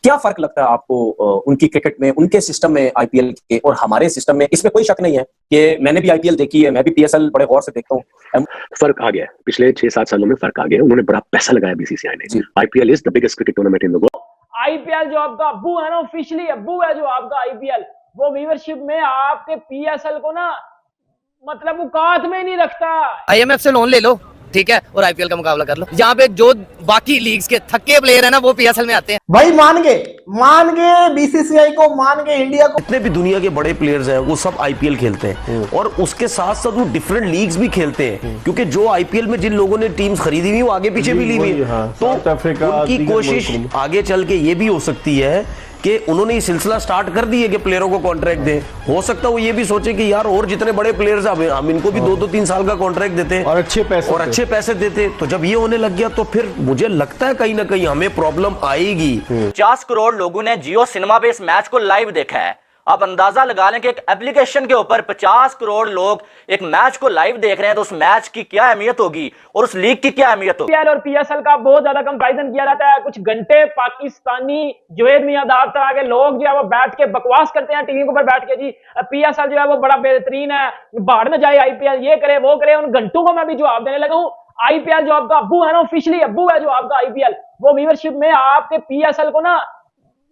क्या फर्क लगता है आपको उनकी क्रिकेट में, उनके सिस्टम में आईपीएल के और हमारे सिस्टम में? इसमें कोई शक नहीं है कि मैंने भी आईपीएल देखी है, मैं भी पीएसएल बड़े गौर से देखता हूँ। फर्क आ गया पिछले 6-7 सालों में, फर्क आ गया। उन्होंने बड़ा पैसा लगाया बीसीसीआई ने। IPL is the biggest cricket tournament in the world. IPL जो आपका अब्बू है ना, ऑफिशियली अब्बू है जो आपका आईपीएल, वो व्यूअरशिप में आपके पीएसएल को ना मतलब औकात में नहीं रखता। आईएमएफ से लोन ले लो, ठीक है, और आईपीएल का मुकाबला कर लो। यहाँ पे जो बाकी लीग्स के थक्के प्लेयर है ना, वो पीएसएल में आते हैं। भाई मान गए बीसीसीआई को, मान गए इंडिया को। जितने भी दुनिया के बड़े प्लेयर्स हैं वो सब आईपीएल खेलते हैं और उसके साथ साथ वो डिफरेंट लीग्स भी खेलते हैं, क्योंकि जो आईपीएल में जिन लोगों ने टीम्स खरीदी हुई वो आगे पीछे भी ली हुई है। तो उनकी कोशिश आगे चल के ये भी हो सकती है कि उन्होंने ये सिलसिला स्टार्ट कर दी है कि प्लेयरों को कॉन्ट्रैक्ट दें। हो सकता है वो ये भी सोचे कि यार और जितने बड़े प्लेयर्स हैं हम इनको भी 2-3 साल का कॉन्ट्रैक्ट देते हैं और अच्छे पैसे देते। तो जब ये होने लग गया तो फिर मुझे लगता है कहीं ना कहीं हमें प्रॉब्लम आएगी। 50 करोड़ लोगों ने जियो सिनेमा पे इस मैच को लाइव देखा है। आप अंदाजा लगा लें कि एक एप्लीकेशन के ऊपर 50 करोड़ लोग एक मैच को लाइव देख रहे हैं, तो उस मैच की क्या अहमियत होगी और उस लीग की क्या अहमियत होगी। और पीएसएल का बहुत ज्यादा कंपैरिजन किया जाता है। कुछ घंटे पाकिस्तानी जुवेद मियांदाद तरह के लोग जो है वो बैठ के बकवास करते हैं टीवी के ऊपर बैठ के, जी पीएसएल जो है वो बड़ा बेहतरीन है, बाहर में जाए आईपीएल, ये करे वो करे। उन घंटों को मैं भी जवाब देने लगा हूँ। आईपीएल जो आपका अब्बू है ना, ऑफिशियली अब्बू है जो आपका आईपीएल, वो व्यूअरशिप में आपके पीएसएल को ना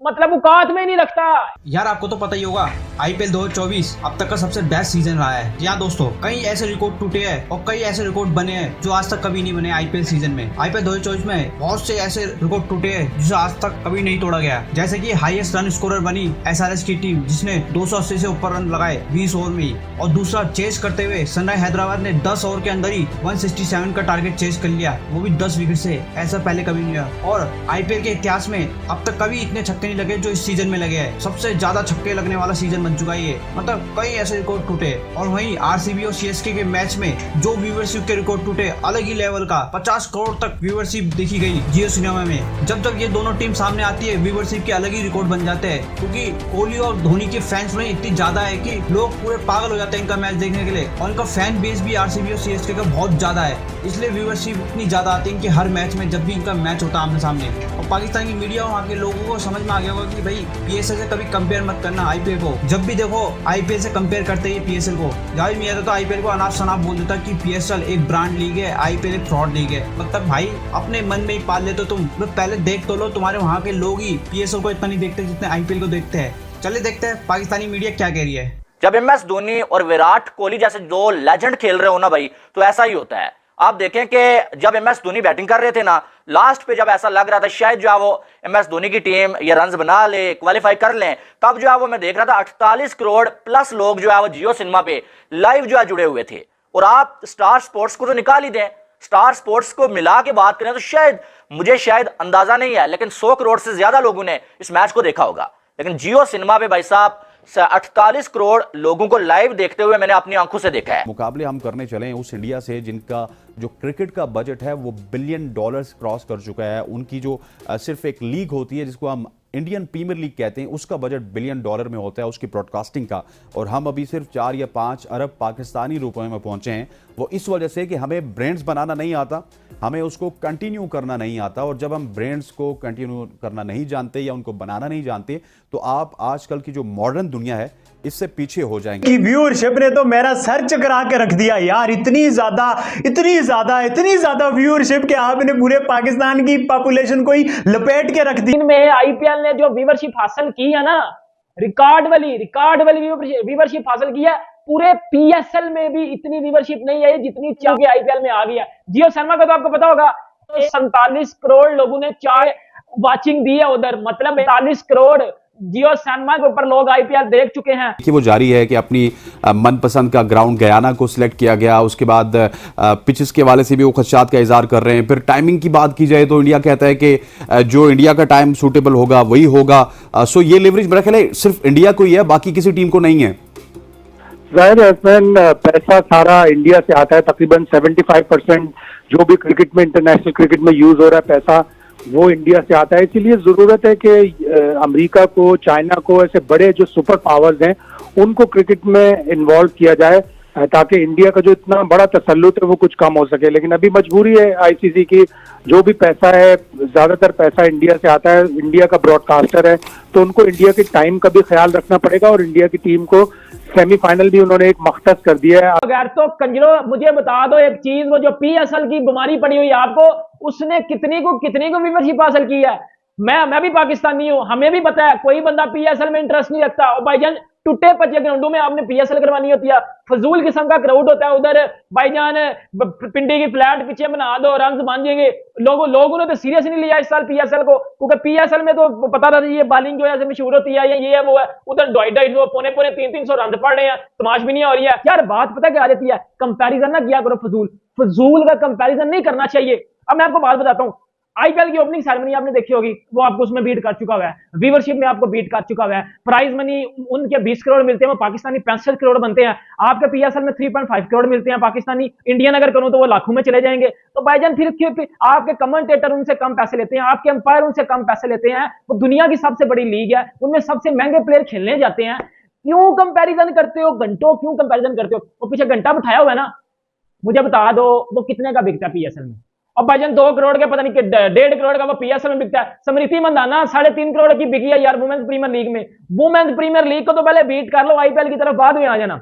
मतलब औकात में नहीं रखता। यार आपको तो पता ही होगा आईपीएल 2024 अब तक का सबसे बेस्ट सीजन रहा है। यहाँ दोस्तों कई ऐसे रिकॉर्ड टूटे हैं और कई ऐसे रिकॉर्ड बने हैं जो आज तक कभी नहीं बने आईपीएल सीजन में। आईपीएल 2024 में बहुत से ऐसे रिकॉर्ड टूटे हैं जिसे आज तक कभी नहीं तोड़ा गया। जैसे कि हाईएस्ट रन स्कोरर बनी एसआरएच की टीम, जिसने 280 से ऊपर रन लगाए 20 ओवर में ही। और दूसरा चेस करते हुए सनराइज हैदराबाद ने 10 ओवर के अंदर ही 167 का टारगेट चेस कर लिया, वो भी 10 विकेट से। ऐसा पहले कभी नहीं हुआ और आईपीएल के इतिहास में अब तक कभी इतने छक्के नहीं लगे जो इस सीजन में लगे हैं। सबसे ज्यादा छक्के लगने वाला सीजन बन चुका है ये। मतलब कई ऐसे रिकॉर्ड टूटे। और वहीं आरसीबी और सीएसके के मैच में जो व्यूअरशिप के रिकॉर्ड टूटे, अलग ही लेवल का 50 करोड़ तक व्यूअरशिप देखी गई जियो सिनेमा में। जब जब ये दोनों टीम सामने आती है व्यूअरशिप के अलग ही रिकॉर्ड बन जाते हैं, क्योंकि कोहली और धोनी के फैंस में इतनी ज्यादा है कि लोग पूरे पागल हो जाते हैं इनका मैच देखने के लिए। और इनका फैन बेस भी आरसीबी और सीएसके का बहुत ज्यादा है, इसलिए व्यूअरशिप इतनी ज्यादा आती है कि हर मैच में जब भी इनका मैच होता है आमने सामने। और पाकिस्तान की मीडिया वहाँ के लोगों को समझ में आ गया होगा कि भाई पीएसएल से कभी कंपेयर मत करना आईपीएल को। जब भी देखो आईपीएल से कंपेयर करते हैं पीएसएल को। जावेद मियां तो आईपीएल को अनाप शनाप बोल देता कि पीएसएल एक ब्रांड लीग है, आईपीएल एक फ्रॉड लीग है। मतलब भाई अपने मन में ही पाल लेते तुम। पहले देख तो लो, तुम्हारे वहाँ के लोग ही पीएसएल को इतना नहीं देखते जितने आईपीएल को देखते हैं। चलिए देखते हैं पाकिस्तानी मीडिया क्या कह रही है। जब एमएस धोनी और विराट कोहली जैसे दो लेजेंड खेल रहे हो ना भाई, तो ऐसा ही होता है। आप देखें कि जब एमएस धोनी बैटिंग कर रहे थे ना, लास्ट पे जब ऐसा लग रहा था शायद जो है वो एमएस धोनी की टीम ये रन्स बना ले, क्वालिफाई कर लें, तब जो है वो मैं देख रहा था 48 करोड़ प्लस लोग जो है वो जियो सिनेमा पे लाइव जो है जुड़े हुए थे। और आप स्टार स्पोर्ट्स को तो निकाल ही दें, स्टार स्पोर्ट्स को मिला के बात करें तो शायद मुझे अंदाजा नहीं है, लेकिन 100 करोड़ से ज्यादा लोगों ने इस मैच को देखा होगा। लेकिन जियो सिनेमा पे भाई साहब 48 करोड़ लोगों को लाइव देखते हुए मैंने अपनी आंखों से देखा है। मुकाबले हम करने चले उस इंडिया से जिनका जो क्रिकेट का बजट है वो $1 बिलियन क्रॉस कर चुका है। उनकी जो सिर्फ एक लीग होती है जिसको हम इंडियन प्रीमियर लीग कहते हैं, उसका बजट $1 बिलियन में होता है उसकी ब्रॉडकास्टिंग का, और हम अभी सिर्फ 4 या 5 अरब पाकिस्तानी रुपए में पहुंचे हैं। वो इस वजह से कि हमें ब्रांड्स बनाना नहीं आता, हमें उसको कंटिन्यू करना नहीं आता। और जब हम ब्रांड्स को कंटिन्यू करना नहीं जानते या उनको बनाना नहीं जानते, तो आप आजकल की जो मॉडर्न दुनिया है इससे पीछे हो जाएंगे। व्यूअरशिप ने तो मेरा सर चकरा के रख दिया यार। इतनी ज्यादा व्यूअरशिप के आपने पूरे पाकिस्तान की पॉपुलेशन को ही लपेट के रख दी। इनमें आईपीएल ने जो व्यूअरशिप हासिल की है ना, रिकॉर्ड वाली व्यूअरशिप हासिल की है। पूरे पीएसएल में भी इतनी व्यूअरशिप नहीं है जितनी चाहिए आईपीएल में आ गई है। जियो सिनेमा का तो आपको पता होगा 47 करोड़ लोगों ने वाचिंग दी है उधर, मतलब 45 करोड़ जियो सिनेमा के ऊपर लोग आईपीएल देख चुके हैं। कि वो जारी है कि अपनी मनपसंद का ग्राउंड गयाना को सिलेक्ट किया गया। उसके बाद पिचेस के वाले से भी वो खदशात का इजहार कर रहे हैं। फिर टाइमिंग की बात की जाए तो इंडिया कहता है कि जो इंडिया का टाइम सूटेबल होगा वही होगा। सो ये लेवरेज मेरा ख्याल है सिर्फ इंडिया को ही है, बाकी किसी टीम को नहीं है। जाहिर है पैसा सारा इंडिया से आता है। तकरीबन 75% जो भी क्रिकेट में, इंटरनेशनल क्रिकेट में यूज हो रहा है पैसा, वो इंडिया से आता है। इसीलिए जरूरत है कि अमेरिका को, चाइना को, ऐसे बड़े जो सुपर पावर्स हैं उनको क्रिकेट में इन्वॉल्व किया जाए। ताकि इंडिया का जो इतना बड़ा तसल्लुत है वो कुछ कम हो सके। लेकिन अभी मजबूरी है आईसीसी की, जो भी पैसा है ज्यादातर पैसा इंडिया से आता है, इंडिया का ब्रॉडकास्टर है, तो उनको इंडिया के टाइम का भी ख्याल रखना पड़ेगा। और इंडिया की टीम को सेमीफाइनल भी उन्होंने एक मख्तस कर दिया है। अगर तो कंजरो मुझे बता दो एक चीज, वो जो पीएसएल की बीमारी पड़ी हुई है आपको, उसने कितनी को व्यूवरशिप हासिल की है। मैं भी पाकिस्तानी हूं, हमें भी पता है कोई बंदा पीएसएल में इंटरेस्ट नहीं रखता। और भाईजान टूटे पचे ग्राउंडों में आपने पीएसएल करवानी होती है, फजूल किस्म का क्राउड होता है उधर। भाईजान पिंडी की फ्लैट पीछे बना दो, रंग मान जाएंगे। लोगों ने तो सीरियस नहीं लिया इस साल पीएसएल को, क्योंकि पीएसएल में तो पता था ये बॉलिंग जो है मशहूर होती है, ये है वो है। उधर 250 पौने 300 रन पड़ रहे हैं, तमाश भी नहीं हो रही है यार। बात पता क्या रहती है, कंपैरिजन ना किया करो, फजूल का कंपैरिजन नहीं करना चाहिए। अब मैं आपको बात बताता हूँ, आईपीएल की ओपनिंग सेरेमनी आपने देखी होगी, वो आपको उसमें बीट कर चुका हुआ है, व्यूवरशिप में आपको बीट कर चुका हुआ है। प्राइज मनी उनके 20 करोड़ मिलते हैं, वो पाकिस्तानी 65 करोड़ बनते हैं। आपके पीएसएल में 3.5 करोड़ मिलते हैं पाकिस्तानी, इंडियन अगर करूं तो वो लाखों में चले जाएंगे। तो भाईजान फिर आपके कमेंटेटर उनसे कम पैसे लेते हैं, आपके अंपायर उनसे कम पैसे लेते हैं। वो दुनिया की सबसे बड़ी लीग है, उनमें सबसे महंगे प्लेयर खेलने जाते हैं। क्यों कंपैरिजन करते हो, घंटों क्यों कंपैरिजन करते हो? वो पीछे घंटा बिठाया हुआ है ना, मुझे बता दो वो कितने का बिकता है पीएसएल में? और भाईजान 2 करोड़ के पता नहीं 1.5 करोड़ का वो पीएसएल में बिकता है। स्मृति मंदाना 3.5 करोड़ की बिकी है यार वुमेन्स प्रीमियर लीग में। वुमेन्स प्रीमियर लीग को तो पहले बीट कर लो, आईपीएल की तरफ बाद में आ जाना।